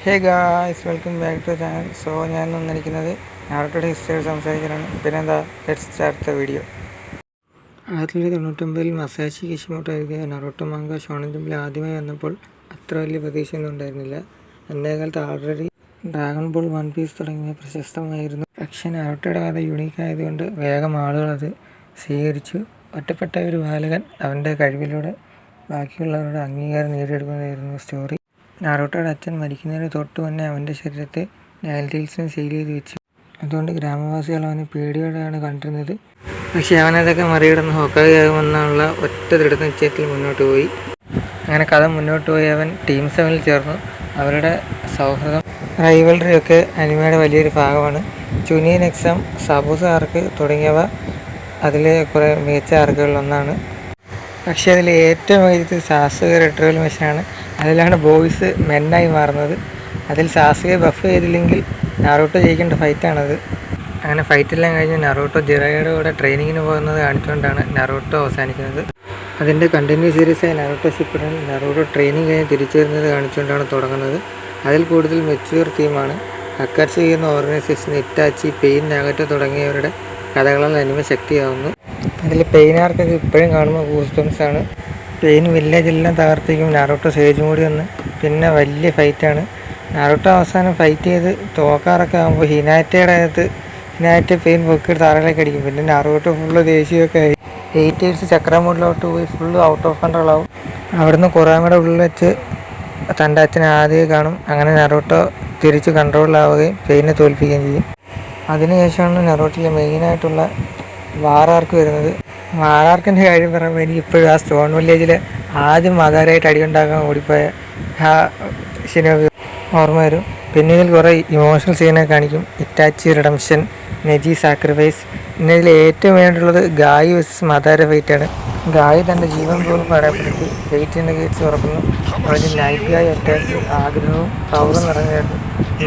Hey guys, welcome back to channel. ഞാൻ വന്നിരിക്കുന്നത് നാറുട്ടോയുടെ ഹിസ്റ്ററി സംസാരിക്കാനാണ്. പിന്നെന്താ, let's start the video. 1999 Masashi Kishimoto എഴുതിയ നാറുട്ടോ മാങ്ക ഷോണൻ ജംപിൽ ആദ്യമായി വന്നപ്പോൾ അത്ര വലിയ പ്രതീക്ഷയൊന്നും ഉണ്ടായിരുന്നില്ല. അന്നേകാലത്ത് already dragon ball, one piece തുടങ്ങിയ പ്രശസ്തമായിരുന്നു. പക്ഷേ നാറുട്ടോയുടെ കഥ യുണീക്ക് ആയതുകൊണ്ട് വേഗം ആളുകൾ അത് സ്വീകരിച്ചു. ഒറ്റപ്പെട്ട ഒരു ബാലകൻ അവൻ്റെ കഴിവിലൂടെ ബാക്കിയുള്ളവരുടെ അംഗീകാരം നേടിയെടുക്കുന്നതായിരുന്നു സ്റ്റോറി. നാറുട്ടോയുടെ അച്ഛൻ മരിക്കുന്നതിന് തൊട്ട് മുന്നേ അവൻ്റെ ശരീരത്തെ നൈൽ ടൈൽസിന് സെയിൽ ചെയ്ത് വെച്ചു. അതുകൊണ്ട് ഗ്രാമവാസികൾ അവനെ പേടിയോടെയാണ് കണ്ടിരുന്നത്. പക്ഷേ അവനതൊക്കെ മറികടന്ന് ഹോക്കാഗെയാകുമെന്നുള്ള ഒറ്റ ദൃഢ നിശ്ചയത്തിൽ മുന്നോട്ട് പോയി. അങ്ങനെ കഥ മുന്നോട്ട് പോയി അവൻ ടീം 7 ചേർന്നു. അവരുടെ സൗഹൃദം, റൈവൽറി ഒക്കെ അനിമയുടെ വലിയൊരു ഭാഗമാണ്. ചുനിയൻ എക്സാം, സബൂസ ആർക്ക് തുടങ്ങിയവ അതിലെ കുറേ മികച്ച ആർക്കുകളിലൊന്നാണ്. പക്ഷേ അതിൽ ഏറ്റവും മികച്ചത് സാസുക റെട്രോവൽ മെഷീനാണ്. അതിലാണ് ബോയ്സ് മെന്നായി മാറുന്നത്. അതിൽ സാസുകയെ ബഫ് ചെയ്തില്ലെങ്കിൽ നാറുട്ടോ ജയിക്കേണ്ട ഫൈറ്റാണത്. അങ്ങനെ ഫൈറ്റെല്ലാം കഴിഞ്ഞ് നാറുട്ടോ ജിറയുടെ കൂടെ ട്രെയിനിങ്ങിന് പോകുന്നത് കാണിച്ചുകൊണ്ടാണ് നാറുട്ടോ അവസാനിക്കുന്നത്. അതിൻ്റെ കണ്ടിന്യൂ സീരീസായ നാറുട്ടോ ഷിപ്പുഡൻ നാറുട്ടോ ട്രെയിനിങ് കഴിഞ്ഞ് തിരിച്ചു വരുന്നത് കാണിച്ചുകൊണ്ടാണ് തുടങ്ങുന്നത്. അതിൽ കൂടുതൽ മെച്യൂർ തീമാണ്. അക്കാറ്റ്സുക്കി എന്ന ഓർഗനൈസേഷൻ, ഇറ്റാച്ചി, പെയിൻ, നാഗറ്റോ തുടങ്ങിയവരുടെ കഥകളാൽ അനിമ ശക്തിയാവുന്നു. അതിൽ പെയിൻ ആർക്കൊക്കെ ഇപ്പോഴും കാണുമ്പോൾ ഗൂസ്ബംസാണ്. പെയിൻ വില്ലേജെല്ലാം തകർത്തേക്കും നാറുട്ടോ സ്റ്റേജും കൂടി വന്ന് പിന്നെ വലിയ ഫൈറ്റാണ്. നാറുട്ടോ അവസാനം ഫൈറ്റ് ചെയ്ത് തോക്കാറൊക്കെ ആകുമ്പോൾ ഹിനാറ്റ പെയിൻ പൊക്കിയിട്ട് താറയിലേക്ക് അടിക്കും. പിന്നെ നാറുട്ടോ ഫുള്ള് ദേഷ്യമൊക്കെ ആയി 8 ഇയേഴ്സ് ചക്രമൂട്ടിലോട്ട് പോയി ഫുള്ള് ഔട്ട് ഓഫ് കൺട്രോൾ ആവും. അവിടുന്ന് കുറാമയുടെ ഉള്ളിൽ വെച്ച് തൻ്റെ അച്ഛനെ ആദ്യമേ കാണും. അങ്ങനെ നാറുട്ടോ തിരിച്ച് കൺട്രോളിലാവുകയും പെയിനെ തോൽപ്പിക്കുകയും ചെയ്യും. അതിനുശേഷമാണ് നാറുട്ടോയിലെ മെയിനായിട്ടുള്ള വാറാർക്ക് വരുന്നത്. വാറാർക്കിൻ്റെ കാര്യം പറയുമ്പോൾ എനിക്ക് ഇപ്പോഴും ആ സ്റ്റോൺ വില്ലേജിൽ ആദ്യം മതാരായിട്ട് അടിയുണ്ടാക്കാൻ ഓടിപ്പോയ ആ ഷിനോബി ഓർമ്മ വരും. പിന്നെ ഇതിൽ കുറേ ഇമോഷണൽ സീനൊക്കെ കാണിക്കും. ഇറ്റാച്ചി റിഡംഷൻ, നെജി സാക്രിഫൈസ്. പിന്നെ ഇതിൽ ഏറ്റവും വേണ്ടിയുള്ളത് ഗായി വേഴ്സസ് മതാര ഫൈറ്റാണ്. ഗായി തൻ്റെ ജീവൻ പോലും പടയപ്പെടുത്തി ഫൈറ്റിൻ്റെ ഗേറ്റ്സ് തുറക്കുന്നു. അവന് നൈറ്റ് ഗായി അറ്റാക്ക് ആഗ്രഹവും പവറും നിറഞ്ഞായിരുന്നു.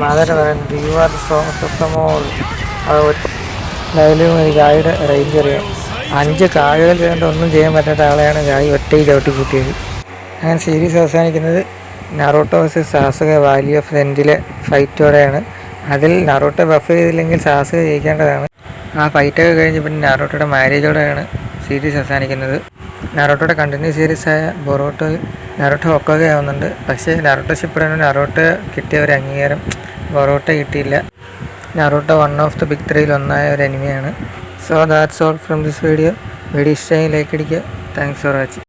മതാര പറയുന്നത് you are the strongest of the mole. ലെവലും ഗായിയുടെ റേഞ്ച് അറിയാം. 5 കാലുകൾ ചെയ്യേണ്ട ഒന്നും ചെയ്യാൻ പറ്റാത്ത ആളെയാണ് ഗായി ഒറ്റയ്ക്ക് ചവിട്ടി കൂട്ടിയത്. അങ്ങനെ സീരീസ് അവസാനിക്കുന്നത് നാറുട്ടോ വേഴ്സസ് സാസുക വാലി ഓഫ് സെൻറ്റിലെ ഫൈറ്റോടെയാണ്. അതിൽ നാറുട്ടോ ബഫ് ചെയ്തില്ലെങ്കിൽ സാസുക ജയിക്കേണ്ടതാണ്. ആ ഫൈറ്റൊക്കെ കഴിഞ്ഞ് പിന്നെ നാറുട്ടോയുടെ മാരേജോടെയാണ് സീരീസ് അവസാനിക്കുന്നത്. നാറുട്ടോയുടെ കണ്ടിന്യൂ സീരീസായ ബൊറോട്ടോയിൽ നാറുട്ടോ ഹോക്കാഗെ ആവുന്നുണ്ട്. പക്ഷേ നാറുട്ടോ ഷിപ്പുഡനും നാറുട്ടോ കിട്ടിയ ഒരു അംഗീകാരം ബൊറോട്ടോ കിട്ടിയില്ല. Naruto one of the big 3യിൽ ഒന്നായ ഒരു അനിമയാണ്. So that's all from this video. Video ഇഷ്ടമായി ലൈക്ക് അടിക്കുക. Thanks for watching.